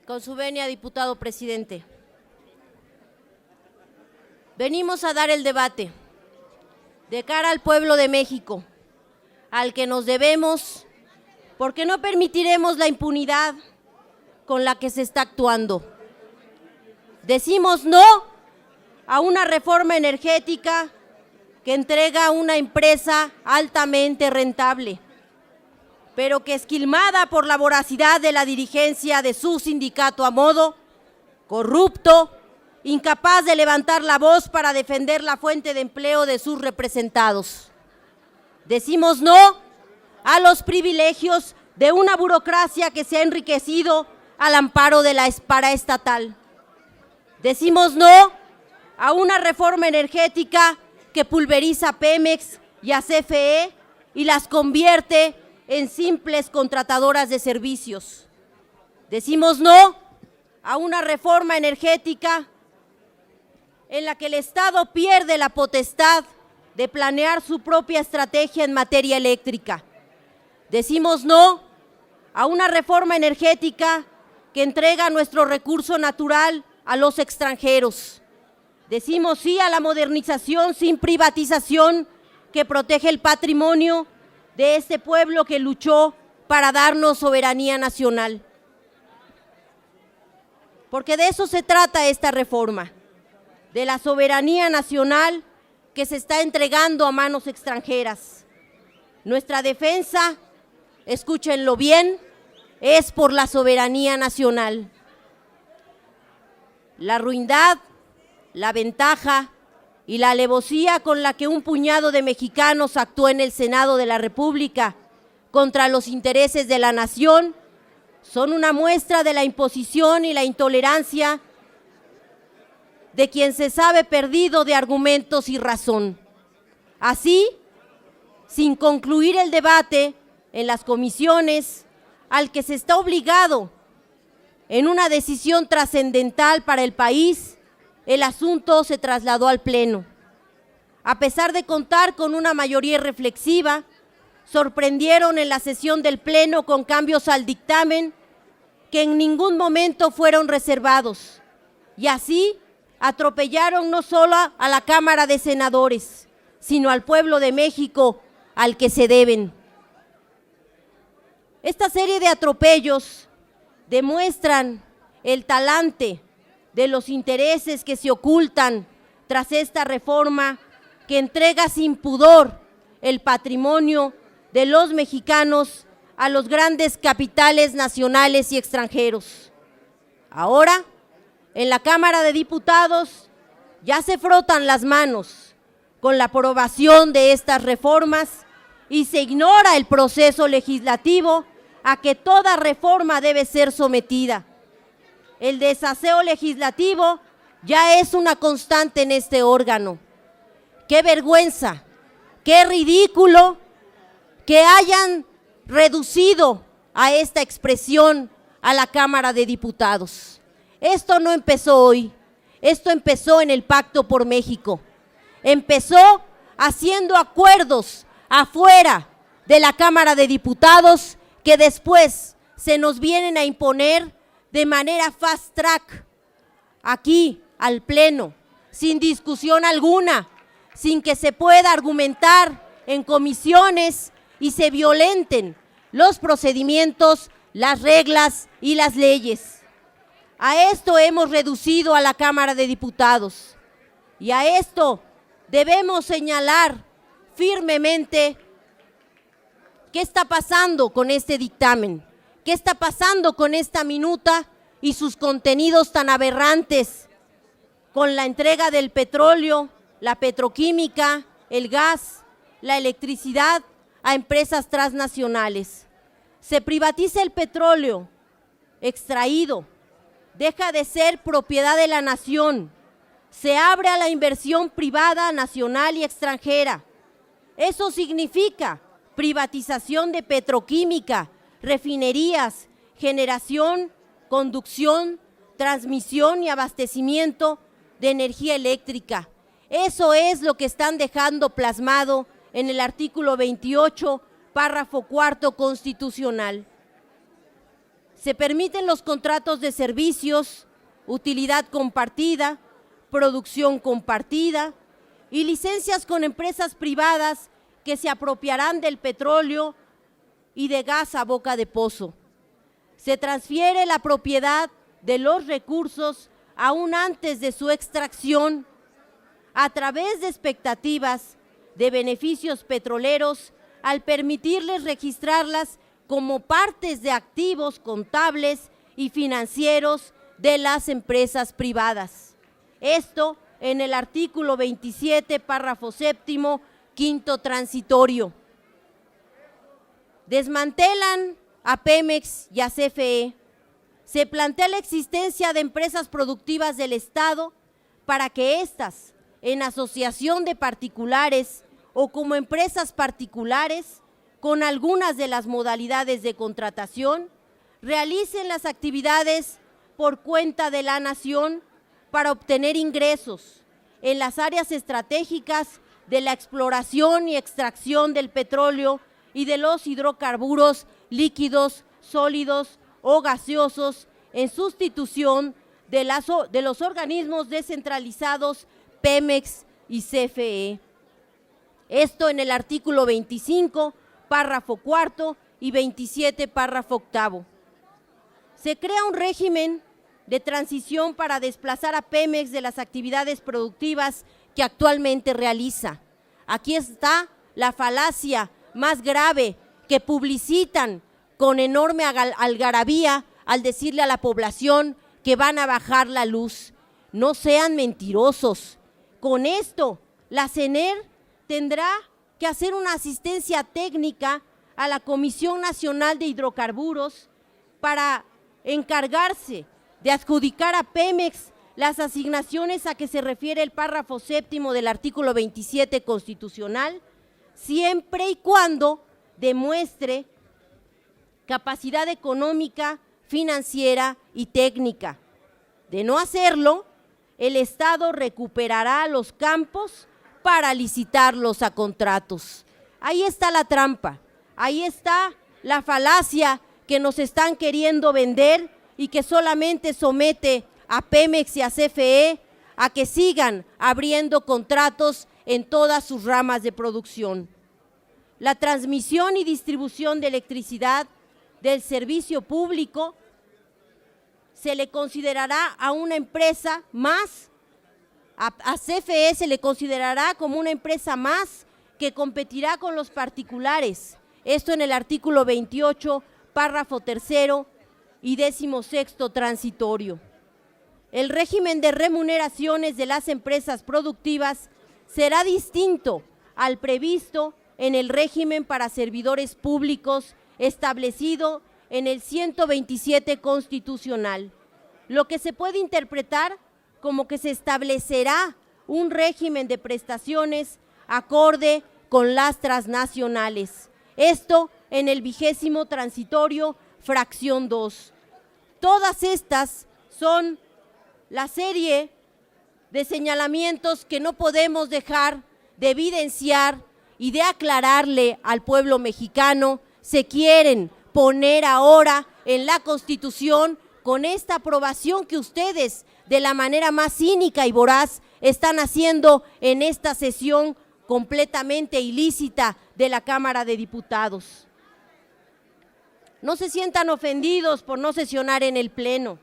Con su venia, diputado presidente. Venimos a dar el debate de cara al pueblo de México, al que nos debemos, porque no permitiremos la impunidad con la que se está actuando. Decimos no a una reforma energética que entrega a una empresa altamente rentable, pero que esquilmada por la voracidad de la dirigencia de su sindicato a modo, corrupto, incapaz de levantar la voz para defender la fuente de empleo de sus representados. Decimos no a los privilegios de una burocracia que se ha enriquecido al amparo de la paraestatal. Decimos no a una reforma energética que pulveriza a Pemex y a CFE y las convierte en simples contratadoras de servicios. Decimos no a una reforma energética en la que el Estado pierde la potestad de planear su propia estrategia en materia eléctrica. Decimos no a una reforma energética que entrega nuestro recurso natural a los extranjeros. Decimos sí a la modernización sin privatización que protege el patrimonio de este pueblo que luchó para darnos soberanía nacional. Porque de eso se trata esta reforma, de la soberanía nacional que se está entregando a manos extranjeras. Nuestra defensa, escúchenlo bien, es por la soberanía nacional. La ruindad, la ventaja y la alevosía con la que un puñado de mexicanos actuó en el Senado de la República contra los intereses de la nación son una muestra de la imposición y la intolerancia de quien se sabe perdido de argumentos y razón. Así, sin concluir el debate en las comisiones, al que se está obligado en una decisión trascendental para el país, el asunto se trasladó al Pleno. A pesar de contar con una mayoría reflexiva, sorprendieron en la sesión del Pleno con cambios al dictamen que en ningún momento fueron reservados, y así atropellaron no solo a la Cámara de Senadores, sino al pueblo de México, al que se deben. Esta serie de atropellos demuestran el talante de los intereses que se ocultan tras esta reforma que entrega sin pudor el patrimonio de los mexicanos a los grandes capitales nacionales y extranjeros. Ahora, en la Cámara de Diputados ya se frotan las manos con la aprobación de estas reformas y se ignora el proceso legislativo a que toda reforma debe ser sometida. El desaseo legislativo ya es una constante en este órgano. ¡Qué vergüenza! ¡Qué ridículo que hayan reducido a esta expresión a la Cámara de Diputados! Esto no empezó hoy, esto empezó en el Pacto por México. Empezó haciendo acuerdos afuera de la Cámara de Diputados que después se nos vienen a imponer de manera fast track, aquí al Pleno, sin discusión alguna, sin que se pueda argumentar en comisiones y se violenten los procedimientos, las reglas y las leyes. A esto hemos reducido a la Cámara de Diputados y a esto debemos señalar firmemente qué está pasando con este dictamen. ¿Qué está pasando con esta minuta y sus contenidos tan aberrantes con la entrega del petróleo, la petroquímica, el gas, la electricidad a empresas transnacionales? Se privatiza el petróleo extraído, deja de ser propiedad de la nación, se abre a la inversión privada, nacional y extranjera. Eso significa privatización de petroquímica, refinerías, generación, conducción, transmisión y abastecimiento de energía eléctrica. Eso es lo que están dejando plasmado en el artículo 28, párrafo 4 constitucional. Se permiten los contratos de servicios, utilidad compartida, producción compartida y licencias con empresas privadas que se apropiarán del petróleo y de gas a boca de pozo. Se transfiere la propiedad de los recursos aún antes de su extracción a través de expectativas de beneficios petroleros al permitirles registrarlas como partes de activos contables y financieros de las empresas privadas. Esto en el artículo 27, párrafo séptimo, quinto transitorio. Desmantelan a Pemex y a CFE. Se plantea la existencia de empresas productivas del Estado para que éstas, en asociación de particulares o como empresas particulares, con algunas de las modalidades de contratación, realicen las actividades por cuenta de la nación para obtener ingresos en las áreas estratégicas de la exploración y extracción del petróleo y de los hidrocarburos líquidos, sólidos o gaseosos en sustitución de los organismos descentralizados Pemex y CFE. Esto en el artículo 25, párrafo cuarto y 27, párrafo octavo. Se crea un régimen de transición para desplazar a Pemex de las actividades productivas que actualmente realiza. Aquí está la falacia más grave que publicitan con enorme algarabía al decirle a la población que van a bajar la luz. No sean mentirosos. Con esto, la CENER tendrá que hacer una asistencia técnica a la Comisión Nacional de Hidrocarburos para encargarse de adjudicar a Pemex las asignaciones a que se refiere el párrafo séptimo del artículo 27 constitucional, siempre y cuando demuestre capacidad económica, financiera y técnica. De no hacerlo, el Estado recuperará los campos para licitarlos a contratos. Ahí está la trampa, ahí está la falacia que nos están queriendo vender y que solamente somete a Pemex y a CFE a que sigan abriendo contratos en todas sus ramas de producción. La transmisión y distribución de electricidad del servicio público se le considerará a una empresa más, a CFE se le considerará como una empresa más que competirá con los particulares. Esto en el artículo 28, párrafo tercero y 16º transitorio. El régimen de remuneraciones de las empresas productivas será distinto al previsto en el régimen para servidores públicos establecido en el 127 constitucional, lo que se puede interpretar como que se establecerá un régimen de prestaciones acorde con las transnacionales. Esto en el 20º transitorio, fracción 2. Todas estas son la serie de señalamientos que no podemos dejar de evidenciar y de aclararle al pueblo mexicano. Se quieren poner ahora en la Constitución con esta aprobación que ustedes, de la manera más cínica y voraz, están haciendo en esta sesión completamente ilícita de la Cámara de Diputados. No se sientan ofendidos por no sesionar en el Pleno.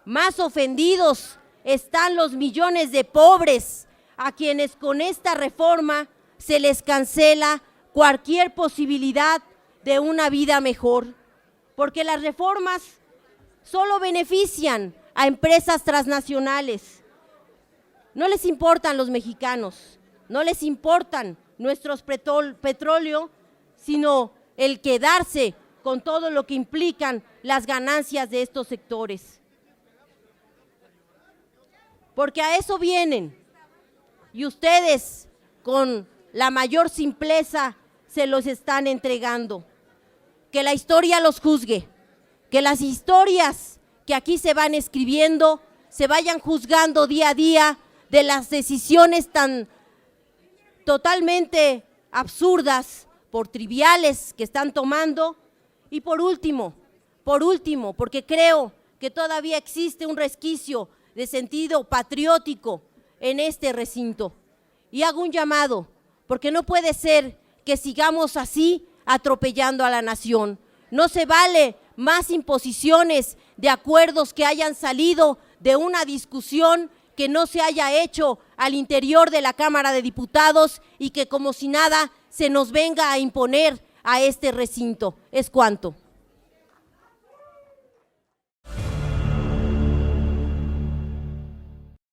Más ofendidos están los millones de pobres a quienes con esta reforma se les cancela cualquier posibilidad de una vida mejor, porque las reformas solo benefician a empresas transnacionales. No les importan los mexicanos, no les importan nuestros petróleo, sino el quedarse con todo lo que implican las ganancias de estos sectores. Porque a eso vienen, y ustedes con la mayor simpleza se los están entregando. Que la historia los juzgue, que las historias que aquí se van escribiendo se vayan juzgando día a día de las decisiones tan totalmente absurdas, por triviales que están tomando. Y por último, por último, porque creo que todavía existe un resquicio de sentido patriótico en este recinto, y hago un llamado, porque no puede ser que sigamos así atropellando a la nación. No se vale más imposiciones de acuerdos que hayan salido de una discusión que no se haya hecho al interior de la Cámara de Diputados y que como si nada se nos venga a imponer a este recinto. Es cuanto.